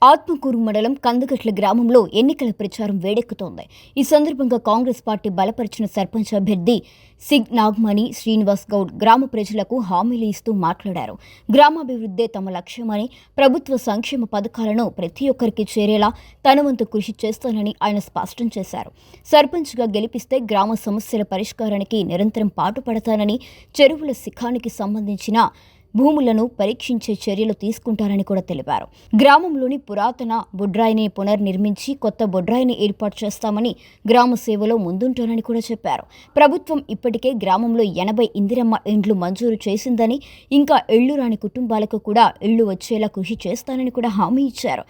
ఆత్మకూరు మండలం కందగట్ల గ్రామంలో ఎన్నికల ప్రచారం వేడెక్కుతోంది. ఈ సందర్భంగా కాంగ్రెస్ పార్టీ బలపరిచిన సర్పంచ్ అభ్యర్థి సిగ్ నాగ్మణి శ్రీనివాస్ గౌడ్ గ్రామ ప్రజలకు హామీలు ఇస్తూ మాట్లాడారు. గ్రామాభివృద్ధే తమ లక్ష్యమని, ప్రభుత్వ సంక్షేమ పథకాలను ప్రతి ఒక్కరికి చేరేలా తన వంతు కృషి చేస్తానని ఆయన స్పష్టం చేశారు. సర్పంచ్గా గెలిపిస్తే గ్రామ సమస్యల పరిష్కారానికి నిరంతరం పాటుపడతానని, చెరువుల శిఖానికి సంబంధించిన భూములను పరీక్షించే చర్యలు తీసుకుంటారని కూడా తెలిపారు. గ్రామంలోని పురాతన బొడ్రాయిని పునర్నిర్మించి కొత్త బొడ్రాయిని ఏర్పాటు చేస్తామని, గ్రామ సేవలో ముందుంటారని కూడా చెప్పారు. ప్రభుత్వం ఇప్పటికే గ్రామంలో 80 ఇందిరమ్మ ఇండ్లు మంజూరు చేసిందని, ఇంకా ఇళ్లు రాని కుటుంబాలకు కూడా ఇళ్లు వచ్చేలా కృషి చేస్తానని కూడా హామీ ఇచ్చారు.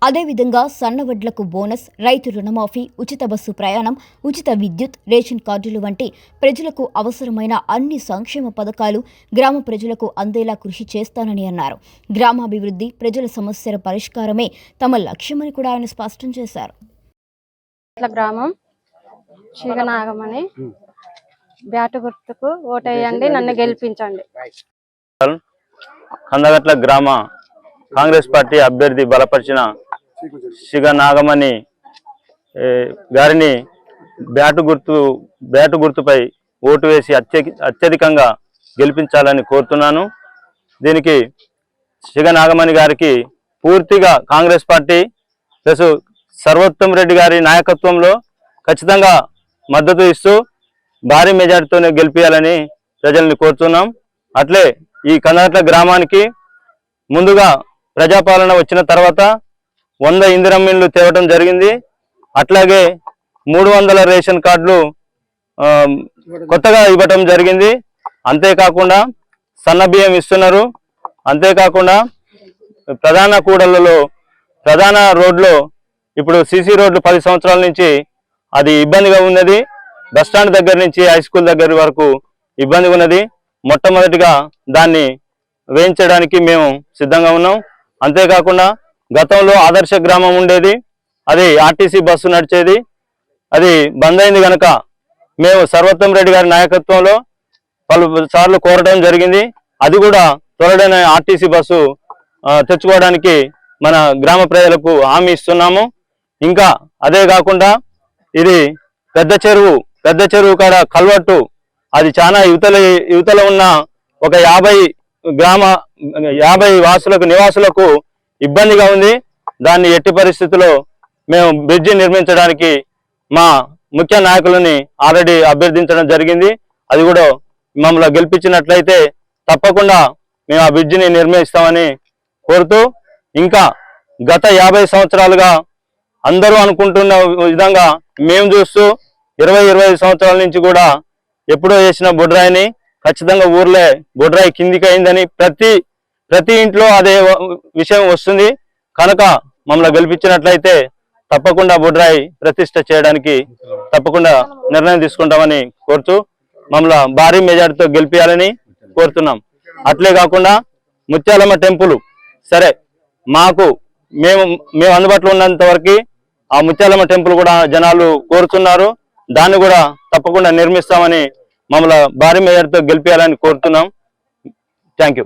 అదేవిధంగా సన్నవడ్లకు బోనస్, రైతు రుణమాఫీ, ఉచిత బస్సు ప్రయాణం, ఉచిత విద్యుత్, రేషన్ కార్డులు వంటి ప్రజలకు అవసరమైన అన్ని సంక్షేమ పథకాలు గ్రామ ప్రజలకు అందేలా కృషి చేస్తానని అన్నారు. గ్రామాభివృద్ధి, ప్రజల సమస్యల పరిష్కారమే తమ లక్ష్యమని కూడా ఆయన స్పష్టం చేశారు. గ్రామం శిగనాగమని బ్యాటు గుర్తుకు ఓటేయండి, నన్ను గెలిపించండి. కందగట్ల గ్రామ కాంగ్రెస్ పార్టీ అభ్యర్థి బలపరిచిన శిగ నాగమణి గారిని బ్యాటు గుర్తుపై ఓటు వేసి అత్యధికంగా గెలిపించాలని కోరుతున్నాను. దీనికి శిగ నాగమణి గారికి పూర్తిగా కాంగ్రెస్ పార్టీ ప్లస్ సర్వోత్తమ్ రెడ్డి గారి నాయకత్వంలో ఖచ్చితంగా మద్దతు ఇస్తూ భారీ మెజార్టీతోనే గెలిపించాలని ప్రజల్ని కోరుతున్నాం. అట్లే ఈ కందగట్ల గ్రామానికి ముందుగా ప్రజాపాలన వచ్చిన తర్వాత 100 ఇందిరమ్మ ఇండ్లు తేవడం జరిగింది. అట్లాగే 300 రేషన్ కార్డులు కొత్తగా ఇవ్వటం జరిగింది. అంతేకాకుండా సన్నబియ్యం ఇస్తున్నారు. అంతేకాకుండా ప్రధాన కూడళ్లలో ప్రధాన రోడ్లో ఇప్పుడు సీసీ రోడ్లు 10 సంవత్సరాల నుంచి అది ఇబ్బందిగా ఉన్నది. బస్టాండ్ దగ్గర నుంచి హై స్కూల్ దగ్గర వరకు ఇబ్బందిగా ఉన్నది. మొట్టమొదటిగా దాన్ని వేయించడానికి మేము సిద్ధంగా ఉన్నాం. అంతేకాకుండా గతంలో ఆదర్శ గ్రామం ఉండేది, అది ఆర్టీసీ బస్సు నడిచేది, అది బంద్ అయింది కనుక మేము సర్వోత్తమ్ రెడ్డి గారి నాయకత్వంలో పలుసార్లు కోరడం జరిగింది. అది కూడా త్వరలోనే ఆర్టీసీ బస్సు తెచ్చుకోవడానికి మన గ్రామ ప్రజలకు హామీ ఇస్తున్నాము. ఇంకా అదే కాకుండా ఇది పెద్ద చెరువు కాడ కల్వట్టు, అది చాలా యువతలో ఉన్న ఒక 50 నివాసులకు ఇబ్బందిగా ఉంది. దాన్ని ఎట్టి పరిస్థితుల్లో మేము బ్రిడ్జి నిర్మించడానికి మా ముఖ్య నాయకులని ఆల్రెడీ అభ్యర్థించడం జరిగింది. అది కూడా మమ్మల్ని గెలిపించినట్లయితే తప్పకుండా మేము ఆ బ్రిడ్జిని నిర్మిస్తామని కోరుతూ, ఇంకా గత 50 సంవత్సరాలుగా అందరూ అనుకుంటున్న విధంగా మేము చూస్తూ 20-25 సంవత్సరాల నుంచి కూడా ఎప్పుడో చేసిన బొడ్రాయిని ఖచ్చితంగా ఊర్లే బొడ్రాయి కిందికి అయిందని ప్రతి ఇంట్లో అదే విషయం వస్తుంది కనుక మమ్మల్ని గెలిపించినట్లయితే తప్పకుండా బొడ్రాయి ప్రతిష్ట చేయడానికి తప్పకుండా నిర్ణయం తీసుకుంటామని కోరుతూ మమ్మల్ని భారీ మెజార్టీతో గెలిపించాలని కోరుతున్నాం. అట్లే కాకుండా ముత్యాలమ్మ టెంపుల్ సరే మేము అందుబాటులో ఉన్నంత వరకు ఆ ముత్యాలమ్మ టెంపుల్ కూడా జనాలు కోరుతున్నారు. దాన్ని కూడా తప్పకుండా నిర్మిస్తామని మమ్మల్ని భారీ మెజార్టీతో గెలిపించాలని కోరుతున్నాం. Thank you.